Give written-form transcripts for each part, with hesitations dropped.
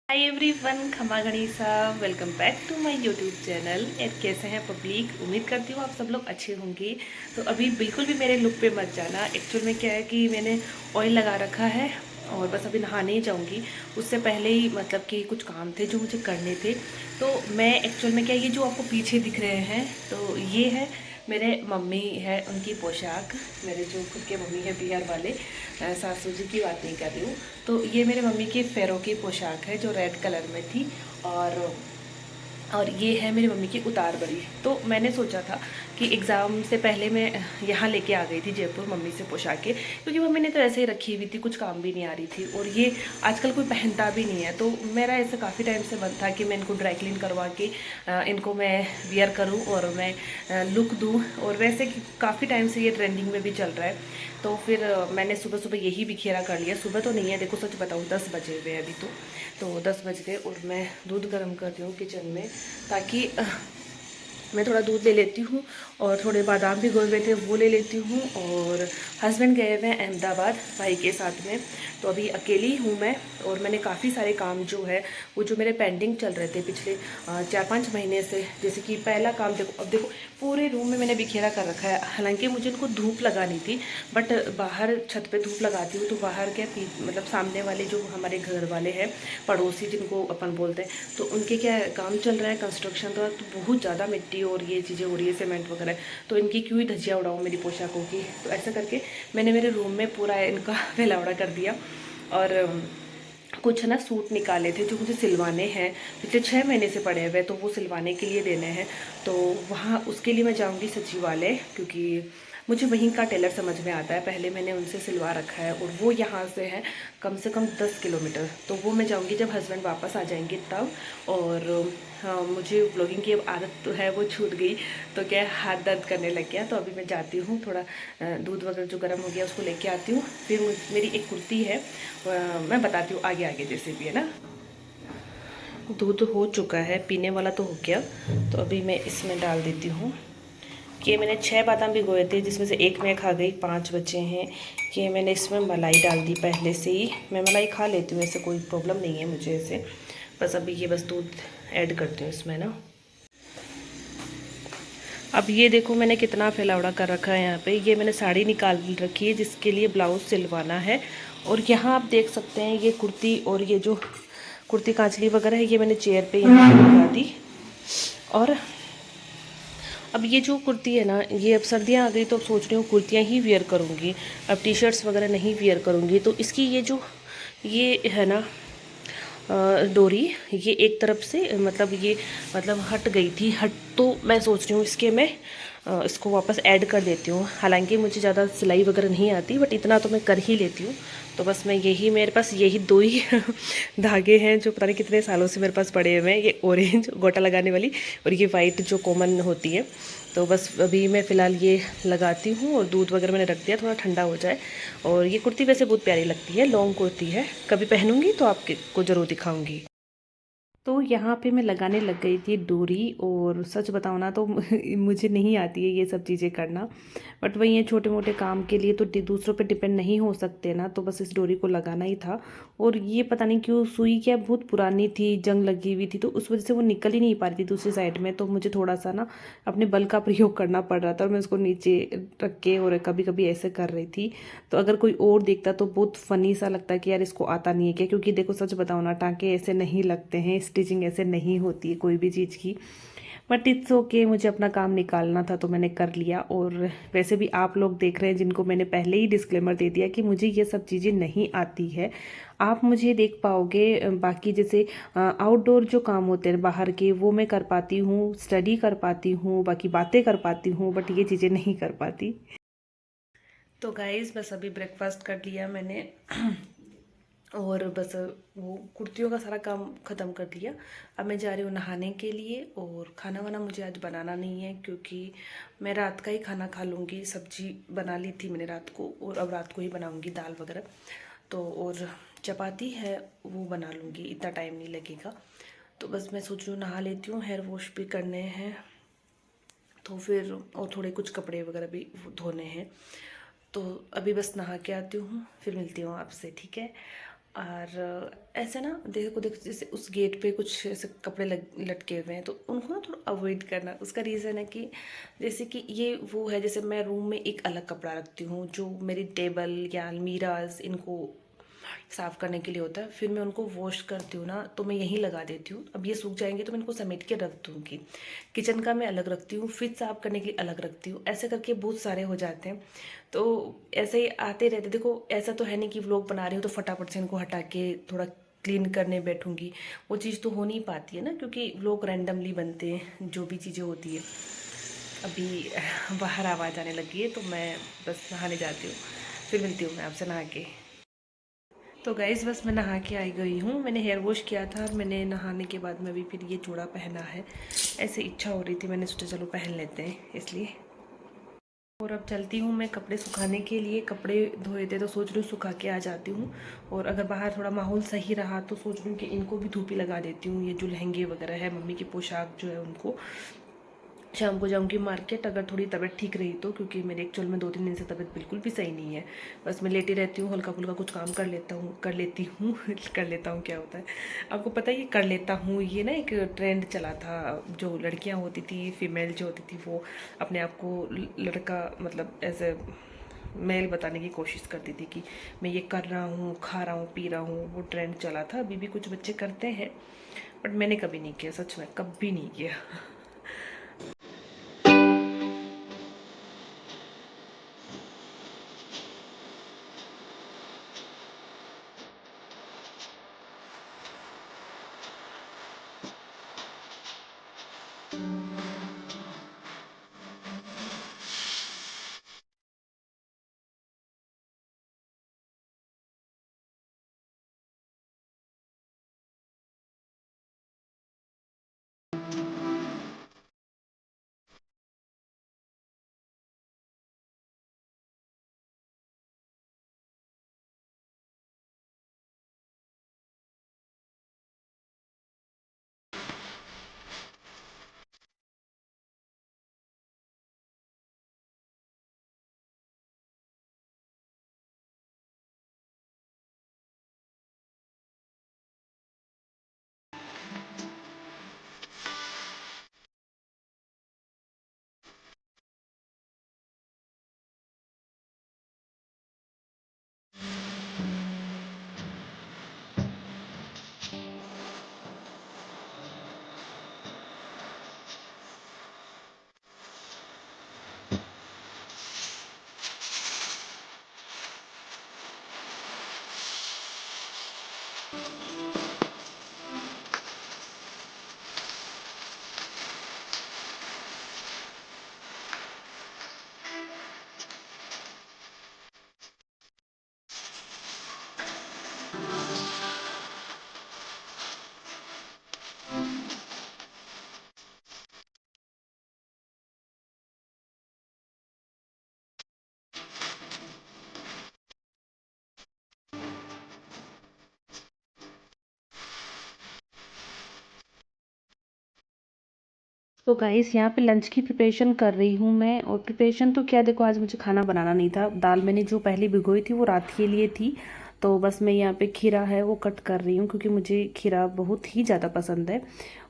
हाय everyone, खमा गणिसा, welcome back to my YouTube channel. कैसे हैं पब्लिक? उम्मीद करती हूँ आप सब लोग अच्छे होंगे। तो अभी बिल्कुल भी मेरे लुक पे मत जाना। एक्चुअल में क्या है कि मैंने ऑयल लगा रखा है और बस अभी नहाने ही जाऊँगी। उससे पहले ही मतलब कि कुछ काम थे जो मुझे करने थे। तो मैं एक्चुअल में क्या, ये जो आपको पीछे दिख रहे हैं तो ये है मेरे मम्मी है, उनकी पोशाक। मेरे जो खुद के मम्मी है बिहार वाले, सासू जी की बात नहीं कर रही हूँ। तो ये मेरे मम्मी की फेरों की पोशाक है जो रेड कलर में थी। और ये है मेरी मम्मी की उतार बड़ी। तो मैंने सोचा था कि एग्ज़ाम से पहले मैं यहाँ लेके आ गई थी जयपुर मम्मी से पोशाकें, क्योंकि मम्मी ने तो ऐसे ही रखी हुई थी, कुछ काम भी नहीं आ रही थी और ये आजकल कोई पहनता भी नहीं है। तो मेरा ऐसा काफ़ी टाइम से मन था कि मैं इनको ड्राई क्लीन करवा के इनको मैं वियर करूँ और मैं लुक दूँ। और वैसे काफ़ी टाइम से ये ट्रेंडिंग में भी चल रहा है। तो फिर मैंने सुबह सुबह यही बिखेरा कर लिया। सुबह तो नहीं है, देखो सच बताऊँ 10 बजे हुए अभी तो 10 बज गए और मैं दूध गर्म कर रही हूँ किचन में, ताकि मैं थोड़ा दूध ले लेती हूँ और थोड़े बादाम भी गोए हुए थे वो ले लेती हूँ। और हस्बैंड गए हुए हैं अहमदाबाद भाई के साथ में, तो अभी अकेली हूँ मैं। और मैंने काफ़ी सारे काम जो है वो जो मेरे पेंडिंग चल रहे थे पिछले 4-5 महीने से, जैसे कि पहला काम देखो, अब देखो पूरे रूम में मैंने बिखेरा कर रखा है। हालांकि मुझे इनको धूप लगानी थी, बट बाहर छत पे धूप लगाती हूँ तो बाहर क्या मतलब सामने वाले जो हमारे घर वाले हैं, पड़ोसी जिनको अपन बोलते हैं, तो उनके क्या काम चल रहा है कंस्ट्रक्शन, तो बहुत ज़्यादा मिट्टी और ये चीज़ें हो रही है, सीमेंट वगैरह। तो इनकी क्यों ही धज्जियाँ उड़ाऊँ मेरी पोशाकों की। तो ऐसा करके मैंने मेरे रूम में पूरा इनका फैलावड़ा कर दिया। और कुछ ना सूट निकाले थे जो मुझे सिलवाने हैं, पिछले 6 महीने से पड़े हुए, तो वो सिलवाने के लिए देने हैं। तो वहाँ उसके लिए मैं जाऊँगी सचिवालय, क्योंकि मुझे वहीं का टेलर समझ में आता है। पहले मैंने उनसे सिलवा रखा है और वो यहाँ से है कम से कम 10 किलोमीटर। तो वो मैं जाऊँगी जब हस्बैंड वापस आ जाएंगे तब। और हाँ, मुझे ब्लॉगिंग की अब आदत तो है, वो छूट गई। तो क्या हाथ दर्द करने लग गया, तो अभी मैं जाती हूँ, थोड़ा दूध वगैरह जो गर्म हो गया उसको लेके आती हूँ। फिर मेरी एक कुर्ती है, मैं बताती हूँ आगे आगे जैसे भी है ना। दूध हो चुका है, पीने वाला तो हो गया। तो अभी मैं इसमें डाल देती हूँ कि मैंने 6 बादाम भिगोए थे, जिसमें से एक मैं खा गई, 5 बचे हैं। कि मैंने इसमें मलाई डाल दी पहले से ही। मैं मलाई खा लेती हूँ, ऐसे कोई प्रॉब्लम नहीं है मुझे ऐसे। बस अभी ये बस दूध ऐड करती हूँ इसमें ना। अब ये देखो मैंने कितना फैलावड़ा कर रखा है यहाँ पे। ये मैंने साड़ी निकाल रखी है जिसके लिए ब्लाउज सिलवाना है। और यहाँ आप देख सकते हैं ये कुर्ती, और ये जो कुर्ती कांचली वगैरह है ये मैंने चेयर पे यहाँ पे लगा दी। और अब ये जो कुर्ती है ना, ये अब सर्दियाँ आ गई तो अब सोच रही हूँ कुर्तियाँ ही वेयर करूँगी। अब टी शर्ट्स वगैरह नहीं वेयर करूँगी। तो इसकी ये जो ये है ना डोरी, ये एक तरफ से मतलब ये मतलब हट गई थी, हट, तो मैं सोच रही हूँ इसके मैं इसको वापस ऐड कर देती हूँ। हालांकि मुझे ज़्यादा सिलाई वगैरह नहीं आती, बट इतना तो मैं कर ही लेती हूँ। तो बस मैं यही, मेरे पास यही दो ही धागे हैं जो पता नहीं कितने सालों से मेरे पास पड़े हुए हैं। ये ऑरेंज गोटा लगाने वाली और ये वाइट जो कॉमन होती है। तो बस अभी मैं फ़िलहाल ये लगाती हूँ और दूध वगैरह मैंने रख दिया थोड़ा ठंडा हो जाए। और ये कुर्ती वैसे बहुत प्यारी लगती है, लॉन्ग कुर्ती है, कभी पहनूंगी तो आपको ज़रूर दिखाऊंगी। तो यहाँ पे मैं लगाने लग गई थी डोरी। और सच बताऊँ ना तो मुझे नहीं आती है ये सब चीज़ें करना, बट वही है, छोटे मोटे काम के लिए तो दूसरों पे डिपेंड नहीं हो सकते ना। तो बस इस डोरी को लगाना ही था। और ये पता नहीं क्यों सुई क्या बहुत पुरानी थी, जंग लगी हुई थी, तो उस वजह से वो निकल ही नहीं पा रही थी दूसरी साइड में। तो मुझे थोड़ा सा ना अपने बल का प्रयोग करना पड़ रहा था और मैं उसको नीचे रख के और कभी कभी ऐसे कर रही थी। तो अगर कोई और देखता तो बहुत फ़नी सा लगता है कि यार इसको आता नहीं है क्या, क्योंकि देखो सच बताओ ना, टाँके ऐसे नहीं लगते हैं, स्टिचिंग ऐसे नहीं होती है कोई भी चीज़ की। बट इट्स ओके, मुझे अपना काम निकालना था तो मैंने कर लिया। और वैसे भी आप लोग देख रहे हैं जिनको मैंने पहले ही डिस्क्लेमर दे दिया कि मुझे ये सब चीज़ें नहीं आती है। आप मुझे देख पाओगे बाकी जैसे आउटडोर जो काम होते हैं बाहर के, वो मैं कर पाती हूँ, स्टडी कर पाती हूँ, बाकी बातें कर पाती हूँ, बट ये चीज़ें नहीं कर पाती। तो गाइस बस अभी ब्रेकफास्ट कर लिया मैंने और बस वो कुर्तियों का सारा काम ख़त्म कर दिया। अब मैं जा रही हूँ नहाने के लिए। और खाना वाना मुझे आज बनाना नहीं है, क्योंकि मैं रात का ही खाना खा लूँगी। सब्जी बना ली थी मैंने रात को और अब रात को ही बनाऊँगी दाल वगैरह। तो और चपाती है वो बना लूँगी, इतना टाइम नहीं लगेगा। तो बस मैं सोच रही हूँ नहा लेती हूँ, हेयर वॉश भी करने हैं तो फिर, और थोड़े कुछ कपड़े वगैरह भी धोने हैं। तो अभी बस नहा के आती हूँ, फिर मिलती हूँ आपसे, ठीक है। और ऐसे ना देखो देखो, जैसे उस गेट पे कुछ ऐसे कपड़े लटके हुए हैं, तो उनको ना थोड़ा अवॉइड करना। उसका रीज़न है कि जैसे कि ये वो है, जैसे मैं रूम में एक अलग कपड़ा रखती हूँ जो मेरी टेबल या अलमीराज इनको साफ़ करने के लिए होता है, फिर मैं उनको वॉश करती हूँ ना, तो मैं यहीं लगा देती हूँ। अब ये सूख जाएंगे तो मैं इनको समेट के रख दूँगी। किचन का मैं अलग रखती हूँ, फिर साफ़ करने के लिए अलग रखती हूँ, ऐसे करके बहुत सारे हो जाते हैं। तो ऐसे ही आते रहते। देखो ऐसा तो है नहीं कि व्लॉग बना रही हूँ तो फटाफट से इनको हटा के थोड़ा क्लीन करने बैठूंगी, वो चीज़ तो हो नहीं पाती है ना, क्योंकि व्लॉग रैंडमली बनते हैं जो भी चीज़ें होती है। अभी बाहर आवाज़ आने लगी है तो मैं बस नहाने जाती हूँ, फिर मिलती हूँ मैं आपसे नहा के। तो गाइज़ बस मैं नहा के आई गई हूँ, मैंने हेयर वॉश किया था और मैंने नहाने के बाद में भी फिर ये चूड़ा पहना है। ऐसे इच्छा हो रही थी, मैंने सोचा चलो पहन लेते हैं इसलिए। और अब चलती हूँ मैं कपड़े सुखाने के लिए। कपड़े धोए थे तो सोच रही हूँ सुखा के आ जाती हूँ, और अगर बाहर थोड़ा माहौल सही रहा तो सोच रही हूँ कि इनको भी धूपी लगा देती हूँ। ये जो लहंगे वगैरह है, मम्मी की पोशाक जो है उनको। शाम को जाऊंगी मार्केट, अगर थोड़ी तबीयत ठीक रही तो, क्योंकि मेरे एक्चुअल में 2-3 दिन से तबीयत बिल्कुल भी सही नहीं है। बस मैं लेटी रहती हूँ, हल्का फुल्का कुछ काम कर लेती हूँ कर लेता हूँ क्या होता है आपको पता है? ये कर लेता हूँ, ये ना एक ट्रेंड चला था। जो लड़कियाँ होती थी, फीमेल जो होती थी, वो अपने आप को लड़का मतलब एज ए मेल बताने की कोशिश करती थी कि मैं ये कर रहा हूँ, खा रहा हूँ, पी रहा हूँ। वो ट्रेंड चला था, अभी भी कुछ बच्चे करते हैं, बट मैंने कभी नहीं किया, सच में कभी नहीं किया। तो गाइस यहाँ पे लंच की प्रिपरेशन कर रही हूँ मैं। और प्रिपरेशन तो क्या, देखो आज मुझे खाना बनाना नहीं था। दाल मैंने जो पहले भिगोई थी वो रात के लिए थी। तो बस मैं यहाँ पे खीरा है वो कट कर रही हूँ, क्योंकि मुझे खीरा बहुत ही ज़्यादा पसंद है।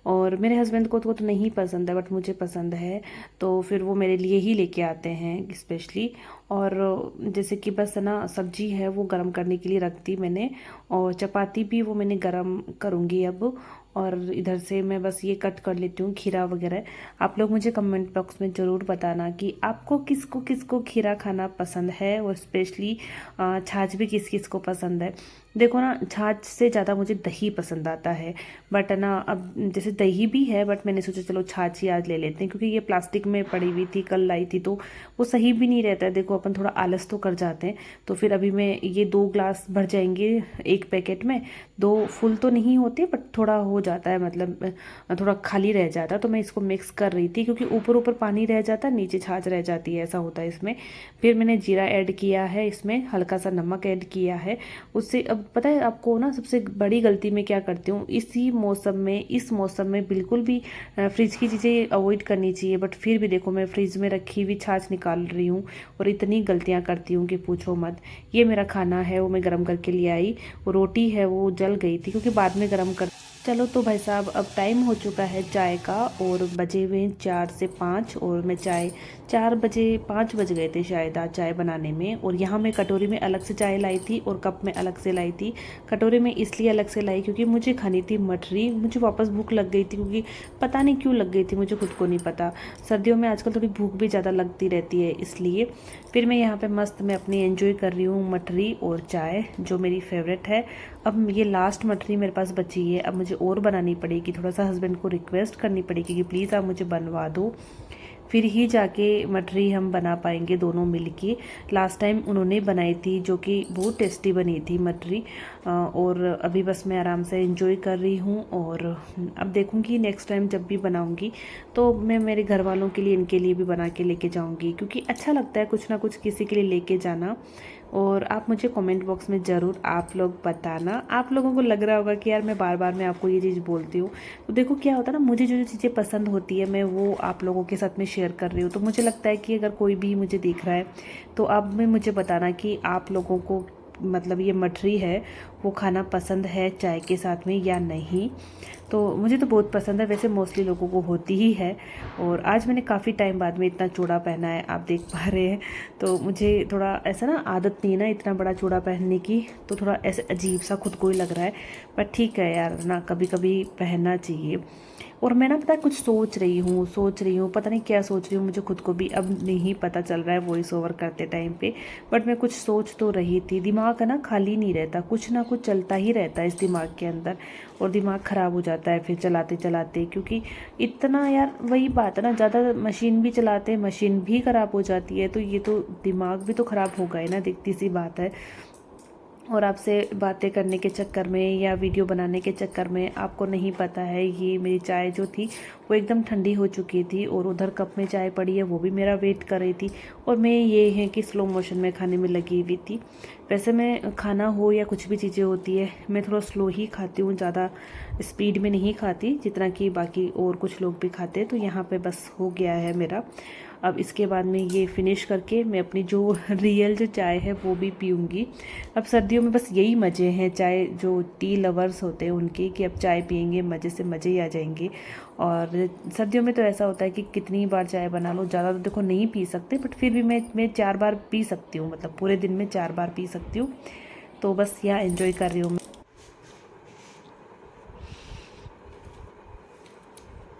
और मेरे हस्बैंड को तो नहीं पसंद है, बट मुझे पसंद है, तो फिर वो मेरे लिए ही लेके आते हैं स्पेशली। और जैसे कि बस ना सब्जी है वो गरम करने के लिए रख दी मैंने, और चपाती भी वो मैंने गरम करूँगी अब। और इधर से मैं बस ये कट कर लेती हूँ खीरा वगैरह। आप लोग मुझे कमेंट बॉक्स में ज़रूर बताना कि आपको किसको किसको खीरा खाना पसंद है, और स्पेशली छाछ भी किस किस को पसंद है। देखो ना, छाछ से ज़्यादा मुझे दही पसंद आता है, बट ना अब जैसे दही भी है, बट मैंने सोचा चलो छाछ ही आज ले लेते हैं, क्योंकि ये प्लास्टिक में पड़ी हुई थी, कल लाई थी, तो वो सही भी नहीं रहता है। देखो अपन थोड़ा आलस तो कर जाते हैं। तो फिर अभी मैं ये 2 ग्लास भर जाएंगे एक पैकेट में। 2 फुल तो नहीं होते, बट थोड़ा हो जाता है, मतलब थोड़ा खाली रह जाता है। तो मैं इसको मिक्स कर रही थी, क्योंकि ऊपर ऊपर पानी रह जाता है, नीचे छाछ रह जाती है, ऐसा होता है इसमें। फिर मैंने जीरा ऐड किया है, इसमें हल्का सा नमक ऐड किया है। उससे अब पता है आपको ना, सबसे बड़ी गलती मैं क्या करती हूँ इसी मौसम में, इस मौसम में बिल्कुल भी फ्रिज की चीज़ें अवॉइड करनी चाहिए, बट फिर भी देखो मैं फ्रिज में रखी हुई छाछ निकाल रही हूँ और इतनी गलतियाँ करती हूँ कि पूछो मत। ये मेरा खाना है, वो मैं गर्म करके ले आई, वो रोटी है वो जल गई थी क्योंकि बाद में गर्म कर। चलो तो भाई साहब, अब टाइम हो चुका है चाय का और बजे हुए हैं 4 से 5, और मैं चाय 4 बजे 5 बज गए थे शायद आज चाय बनाने में। और यहाँ मैं कटोरी में अलग से चाय लाई थी और कप में अलग से लाई थी। कटोरी में इसलिए अलग से लाई क्योंकि मुझे खानी थी मठरी, मुझे वापस भूख लग गई थी क्योंकि पता नहीं क्यों लग गई थी, मुझे खुद को नहीं पता। सर्दियों में आजकल थोड़ी भूख भी ज़्यादा लगती रहती है इसलिए। फिर मैं यहाँ पे मस्त मैं अपनी एंजॉय कर रही हूँ मठरी और चाय जो मेरी फेवरेट है। अब ये लास्ट मठरी मेरे पास बची है, अब मुझे और बनानी पड़ेगी, थोड़ा सा हस्बैंड को रिक्वेस्ट करनी पड़ेगी कि प्लीज़ आप मुझे बनवा दो, फिर ही जाके मठरी हम बना पाएंगे दोनों मिलके। लास्ट टाइम उन्होंने बनाई थी जो कि बहुत टेस्टी बनी थी मठरी। और अभी बस मैं आराम से एंजॉय कर रही हूँ और अब देखूँगी नेक्स्ट टाइम जब भी बनाऊँगी तो मैं मेरे घर वालों के लिए, इनके लिए भी बना के लेके जाऊँगी क्योंकि अच्छा लगता है कुछ ना कुछ किसी के लिए लेके जाना। और आप मुझे कमेंट बॉक्स में ज़रूर आप लोग बताना, आप लोगों को लग रहा होगा कि यार मैं बार बार मैं आपको ये चीज़ बोलती हूँ। तो देखो क्या होता है ना, मुझे जो जो चीज़ें पसंद होती है मैं वो आप लोगों के साथ में शेयर कर रही हूँ। तो मुझे लगता है कि अगर कोई भी मुझे देख रहा है तो अब में मुझे बताना कि आप लोगों को मतलब ये मठरी है वो खाना पसंद है चाय के साथ में या नहीं। तो मुझे तो बहुत पसंद है, वैसे मोस्टली लोगों को होती ही है। और आज मैंने काफ़ी टाइम बाद में इतना चूड़ा पहना है, आप देख पा रहे हैं। तो मुझे थोड़ा ऐसा ना आदत नहीं है ना इतना बड़ा चूड़ा पहनने की, तो थोड़ा ऐसे अजीब सा खुद को ही लग रहा है। पर ठीक है यार ना, कभी कभी पहनना चाहिए। और मैं ना पता है कुछ सोच रही हूँ, पता नहीं क्या सोच रही हूँ, मुझे खुद को भी अब नहीं पता चल रहा है वॉइस ओवर करते टाइम पे। बट मैं कुछ सोच तो रही थी, दिमाग है ना खाली नहीं रहता, कुछ ना कुछ चलता ही रहता है इस दिमाग के अंदर। और दिमाग ख़राब हो जाता है फिर चलाते चलाते, क्योंकि इतना यार वही बात है ना, ज़्यादा मशीन भी चलाते मशीन भी ख़राब हो जाती है, तो ये तो दिमाग भी तो ख़राब होगा ही ना, दिखती सी बात है। और आपसे बातें करने के चक्कर में या वीडियो बनाने के चक्कर में आपको नहीं पता है ये मेरी चाय जो थी वो एकदम ठंडी हो चुकी थी, और उधर कप में चाय पड़ी है वो भी मेरा वेट कर रही थी, और मैं ये है कि स्लो मोशन में खाने में लगी हुई थी। वैसे मैं खाना हो या कुछ भी चीज़ें होती है मैं थोड़ा स्लो ही खाती हूँ, ज़्यादा स्पीड में नहीं खाती जितना कि बाकी और कुछ लोग भी खाते हैं। तो यहाँ पे बस हो गया है मेरा। अब इसके बाद में ये फिनिश करके मैं अपनी जो रियल जो चाय है वो भी पीऊँगी। अब सर्दियों में बस यही मज़े हैं चाय, जो टी लवर्स होते हैं उनके, कि अब चाय पियेंगे मज़े से मज़े ही आ जाएंगे। और सर्दियों में तो ऐसा होता है कि कितनी बार चाय बना लो, ज़्यादा तो देखो नहीं पी सकते, बट फिर भी मैं 4 बार पी सकती हूँ, मतलब पूरे दिन में 4 बार पी सकती हूँ। तो बस यहाँ एंजॉय कर रही हूँ।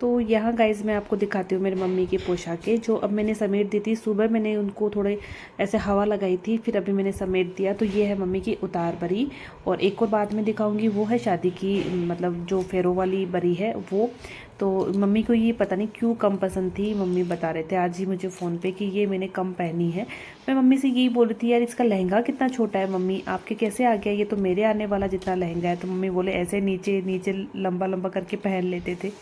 तो यहाँ गाइज मैं आपको दिखाती हूँ मेरी मम्मी की पोशाकें, जो अब मैंने समेट दी थी। सुबह मैंने उनको थोड़े ऐसे हवा लगाई थी, फिर अभी मैंने समेट दिया। तो ये है मम्मी की उतार बरी। और एक और बाद में दिखाऊंगी, वो है शादी की, मतलब जो फेरों वाली बरी है वो। तो मम्मी को ये पता नहीं क्यों कम पसंद थी, मम्मी बता रहे थे आज ही मुझे फ़ोन पे कि ये मैंने कम पहनी है। मैं मम्मी से यही बोल रही थी यार इसका लहंगा कितना छोटा है मम्मी, आपके कैसे आ गया, ये तो मेरे आने वाला जितना लहंगा है। तो मम्मी बोले ऐसे नीचे नीचे लंबा लंबा करके पहन लेते थे।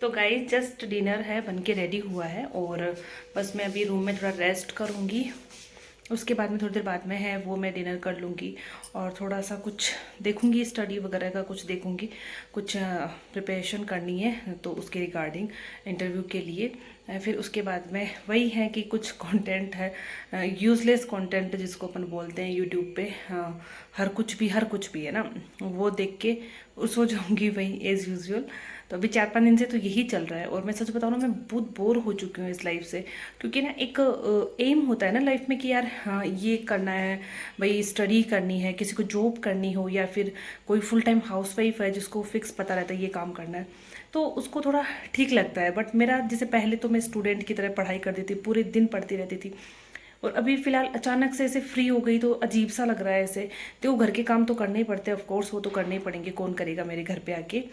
तो गाइस जस्ट डिनर है बन के रेडी हुआ है, और बस मैं अभी रूम में थोड़ा रेस्ट करूँगी। उसके बाद में थोड़ी देर बाद में है वो मैं डिनर कर लूँगी, और थोड़ा सा कुछ देखूँगी, स्टडी वगैरह का कुछ देखूँगी, कुछ प्रिपरेशन करनी है तो उसके रिगार्डिंग इंटरव्यू के लिए। फिर उसके बाद में वही है कि कुछ कंटेंट है, यूज़लेस कंटेंट जिसको अपन बोलते हैं यूट्यूब पे, हर कुछ भी है ना, वो देख के सो जाऊँगी वही एज़ यूजुअल। तो अभी 4-5 दिन से तो यही चल रहा है, और मैं सच बताऊँ ना मैं बहुत बोर हो चुकी हूँ इस लाइफ से। क्योंकि ना एक एम होता है ना लाइफ में कि यार हाँ ये करना है, भाई स्टडी करनी है, किसी को जॉब करनी हो, या फिर कोई फुल टाइम हाउसवाइफ है जिसको फिक्स पता रहता है ये काम करना है, तो उसको थोड़ा ठीक लगता है। बट मेरा जैसे पहले तो मैं स्टूडेंट की तरह पढ़ाई करती थी, पूरे दिन पढ़ती रहती थी, और अभी फिलहाल अचानक से ऐसे फ्री हो गई तो अजीब सा लग रहा है ऐसे। तो घर के काम तो करने ही पड़ते हैं, ऑफकोर्स वो तो करने ही पड़ेंगे, कौन करेगा मेरे घर पे आके।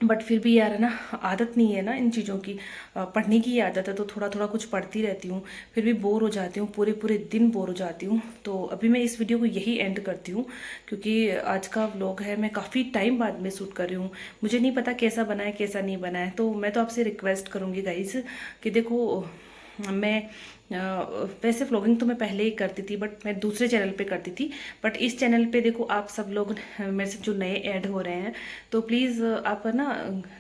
बट फिर भी यार है ना, आदत नहीं है ना इन चीज़ों की, पढ़ने की आदत है, तो थोड़ा थोड़ा कुछ पढ़ती रहती हूँ, फिर भी बोर हो जाती हूँ, पूरे पूरे दिन बोर हो जाती हूँ। तो अभी मैं इस वीडियो को यही एंड करती हूँ, क्योंकि आज का व्लॉग है, मैं काफ़ी टाइम बाद में शूट कर रही हूँ। मुझे नहीं पता कैसा बना है कैसा नहीं बना है, तो मैं तो आपसे रिक्वेस्ट करूँगी गाइज़ कि देखो, मैं वैसे व्लॉगिंग तो मैं पहले ही करती थी, बट मैं दूसरे चैनल पे करती थी। बट इस चैनल पे देखो, आप सब लोग मेरे से जो नए ऐड हो रहे हैं, तो प्लीज़ आप ना,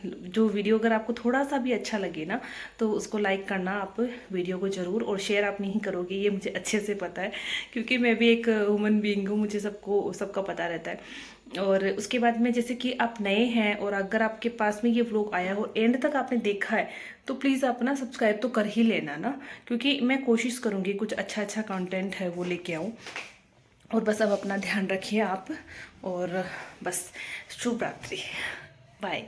जो वीडियो अगर आपको थोड़ा सा भी अच्छा लगे ना, तो उसको लाइक करना आप वीडियो को ज़रूर, और शेयर आप नहीं करोगे ये मुझे अच्छे से पता है, क्योंकि मैं भी एक ह्यूमन बीइंग हूँ, मुझे सबका पता रहता है। और उसके बाद में, जैसे कि आप नए हैं और अगर आपके पास में ये व्लॉग आया हो, एंड तक आपने देखा है, तो प्लीज़ आप ना सब्सक्राइब तो कर ही लेना ना, क्योंकि मैं कोशिश करूँगी कुछ अच्छा अच्छा कंटेंट है वो लेके आऊँ। और बस अब अपना ध्यान रखिए आप, और बस शुभ रात्रि, बाय।